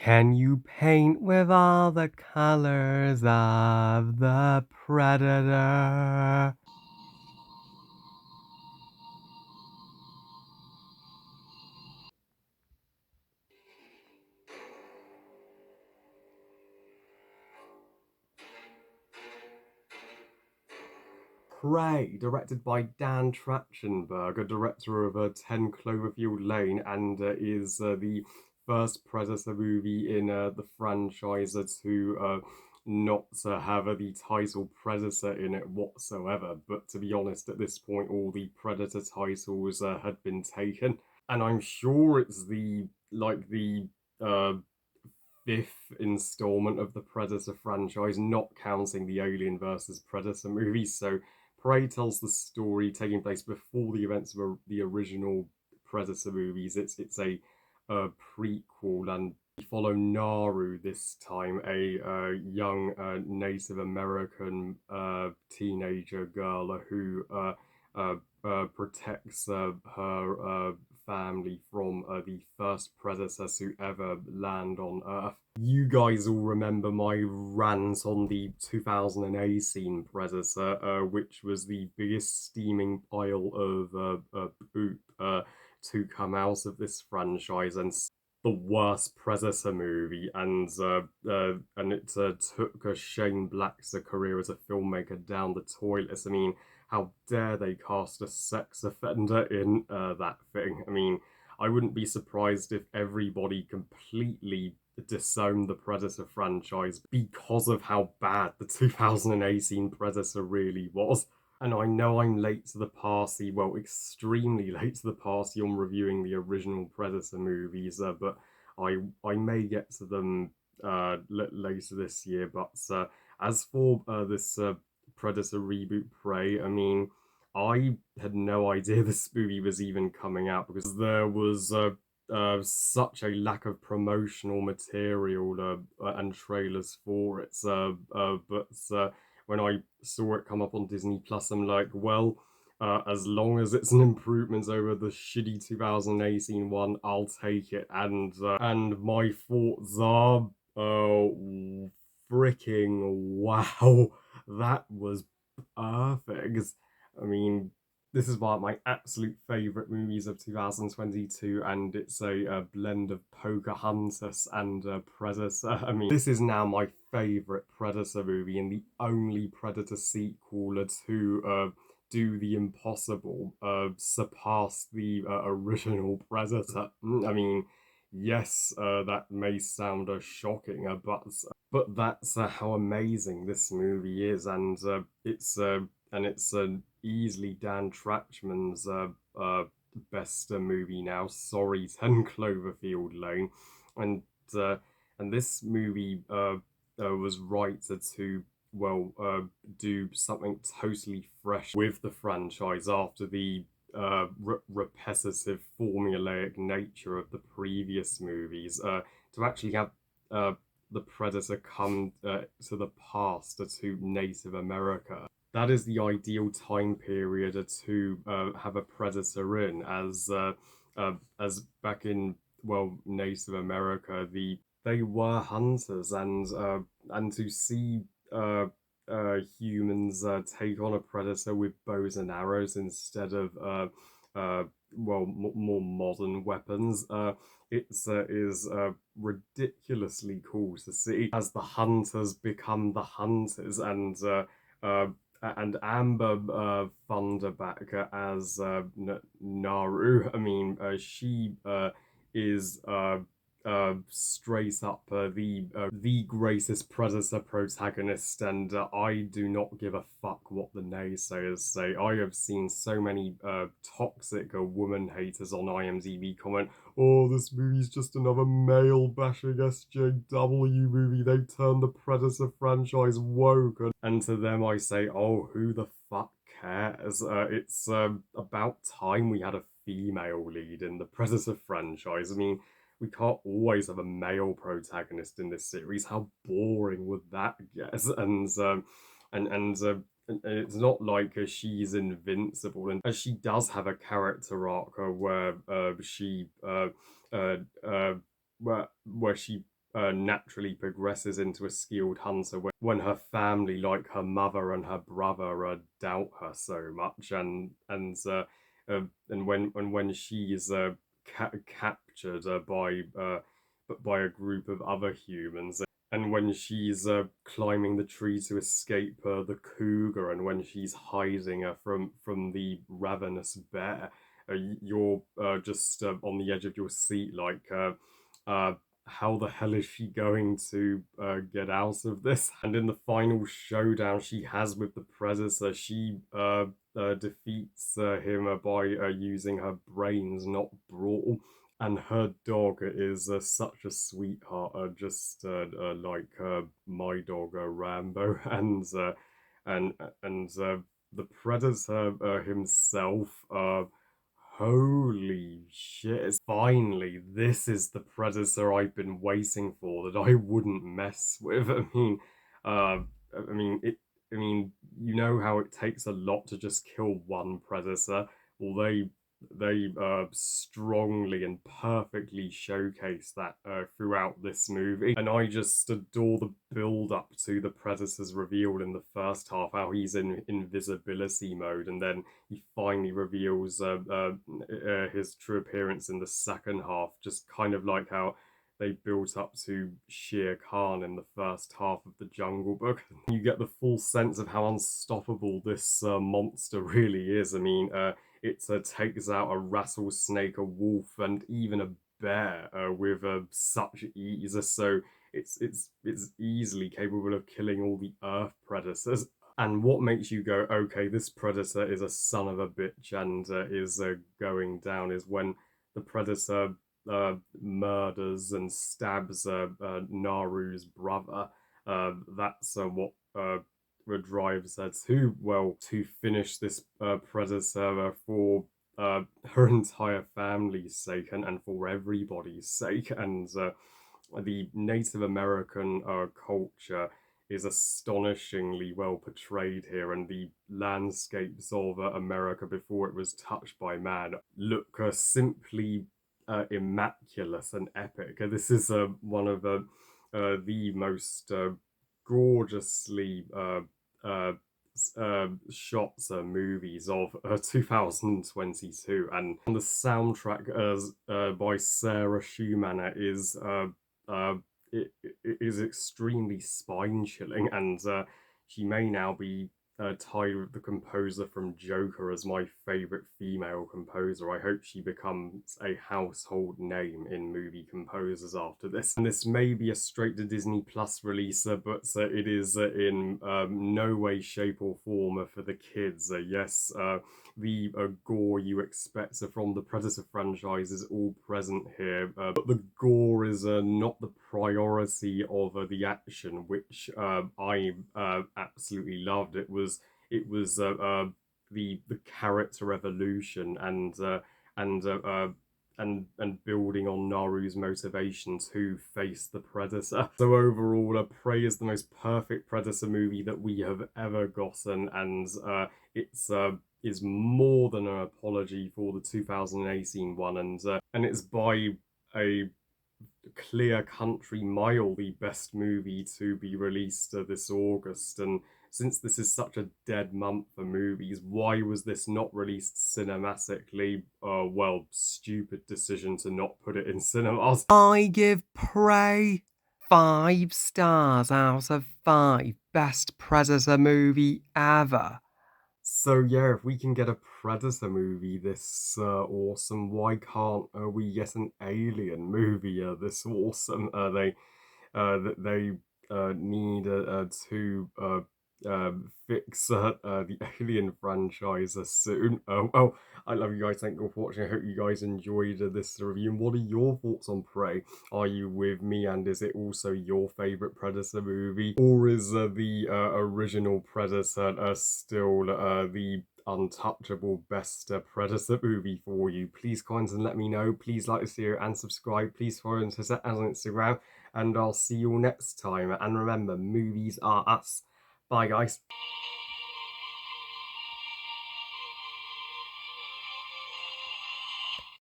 Can you paint with all the colors of the Predator? Prey, directed by Dan Trachtenberg, a director of 10 Cloverfield Lane, and is the first Predator movie in the franchise to not have the title Predator in it whatsoever. But to be honest, at this point, all the Predator titles had been taken, and I'm sure it's the uh, fifth installment of the Predator franchise, not counting the Alien versus Predator movies. So, Prey tells the story taking place before the events of the original Predator movies. It's a prequel, and we follow Naru this time, a young Native American teenager girl who uh, protects her family from the first predators to ever land on Earth. You guys all remember my rant on the 2018 Predator, which was the biggest steaming pile of poop to come out of this franchise, and the worst Predator movie, and it took Shane Black's career as a filmmaker down the toilet. I mean, how dare they cast a sex offender in that thing? I mean, I wouldn't be surprised if everybody completely disowned the Predator franchise because of how bad the 2018 Predator really was. And I know I'm late to the party, well, extremely late to the party on reviewing the original Predator movies, but I may get to them later this year. But as for this Predator reboot Prey, I mean, I had no idea this movie was even coming out because there was such a lack of promotional material and trailers for it. But when I saw it come up on Disney Plus, I'm like, well, as long as it's an improvement over the shitty 2018 one, I'll take it. And my thoughts are, freaking wow, that was perfect. I mean, this is one of my absolute favorite movies of 2022, and it's a blend of Pocahontas and Predator. I mean, this is now my favorite Predator movie and the only Predator sequel to do the impossible, surpass the original Predator. I mean, yes, that may sound shocking, but that's how amazing this movie is, and it's easily Dan Trachman's best movie now. Sorry, 10 Cloverfield Lane, and uh, and this movie was right to do something totally fresh with the franchise after the repetitive formulaic nature of the previous movies, to actually have uh, the Predator come to the past, to Native America. That is the ideal time period to have a Predator in, as back in, well, Native America, they were hunters, and to see humans take on a predator with bows and arrows instead of more modern weapons. It's is ridiculously cool to see as the hunters become the hunters, uh, and Amber Thunderback as Naru. I mean, she is straight up the greatest Predator protagonist, and I do not give a fuck what the naysayers say. I have seen so many toxic woman haters on IMDb comment, "Oh, this movie's just another male bashing SJW movie. They've turned the Predator franchise woke." And to them, I say, "Oh, who the fuck cares? It's about time we had a female lead in the Predator franchise. I mean, we can't always have a male protagonist in this series. How boring would that get?" And it's not like she's invincible, and she does have a character arc where she where she naturally progresses into a skilled hunter when her family, like her mother and her brother, doubt her so much, and when she is captured by a group of other humans, and when she's climbing the tree to escape the cougar, and when she's hiding from the ravenous bear, you're just on the edge of your seat, like, uh, how the hell is she going to get out of this? And in the final showdown she has with the Predator, she defeats him by using her brains, not brawl. And her dog is such a sweetheart, just like my dog Rambo, and and the Predator himself. Holy shit! Finally, this is the Predator I've been waiting for, that I wouldn't mess with. I mean it. I mean, you know how it takes a lot to just kill one Predator. Well, they strongly and perfectly showcase that throughout this movie, and I just adore the build up to the Predator's reveal in the first half, how he's in invisibility mode, and then he finally reveals his true appearance in the second half, just kind of like how they built up to Shere Khan in the first half of the Jungle Book. You get the full sense of how unstoppable this monster really is. I mean, it takes out a rattlesnake, a wolf, and even a bear with such ease. So it's easily capable of killing all the Earth predators. And what makes you go, okay, this predator is a son of a bitch and is going down, is when the predator murders and stabs Naru's brother. That's what drives her to, well, to finish this predator for her entire family's sake, and for everybody's sake. And the Native American culture is astonishingly well portrayed here, and the landscapes of America before it was touched by man look simply immaculate and epic. This is one of the most gorgeously shots movies of 2022, and the soundtrack as by Sarah Schumann is uh, it is extremely spine chilling, and she may now be tied with the composer from Joker as my favorite female composer. I hope she becomes a household name in movie composers after this. And this may be a straight to Disney Plus release, but it is in no way, shape, or form for the kids. Yes, the gore you expect from the Predator franchise is all present here, but the gore is not the priority of the action, which I absolutely loved. It was the character evolution, and and building on Naru's motivation to face the Predator. So overall, Prey is the most perfect Predator movie that we have ever gotten, and it's is more than an apology for the 2018 one, and it's by a clear country mile the best movie to be released this August. And since this is such a dead month for movies, why was this not released cinematically? Well, stupid decision to not put it in cinemas. I give Prey 5 stars out of 5. Best Predator movie ever. So yeah, if we can get a Predator movie this awesome, why can't we get an Alien movie this awesome? They need to fix the Alien franchise soon. Well, I love you guys. Thank you for watching. I hope you guys enjoyed this review. And what are your thoughts on Prey? Are you with me? And is it also your favorite Predator movie, or is the original Predator still the untouchable best Predator movie for you? Please comment and let me know. Please like this video and subscribe. Please follow us on Instagram, and I'll see you all next time. And remember, movies are us. Bye, guys.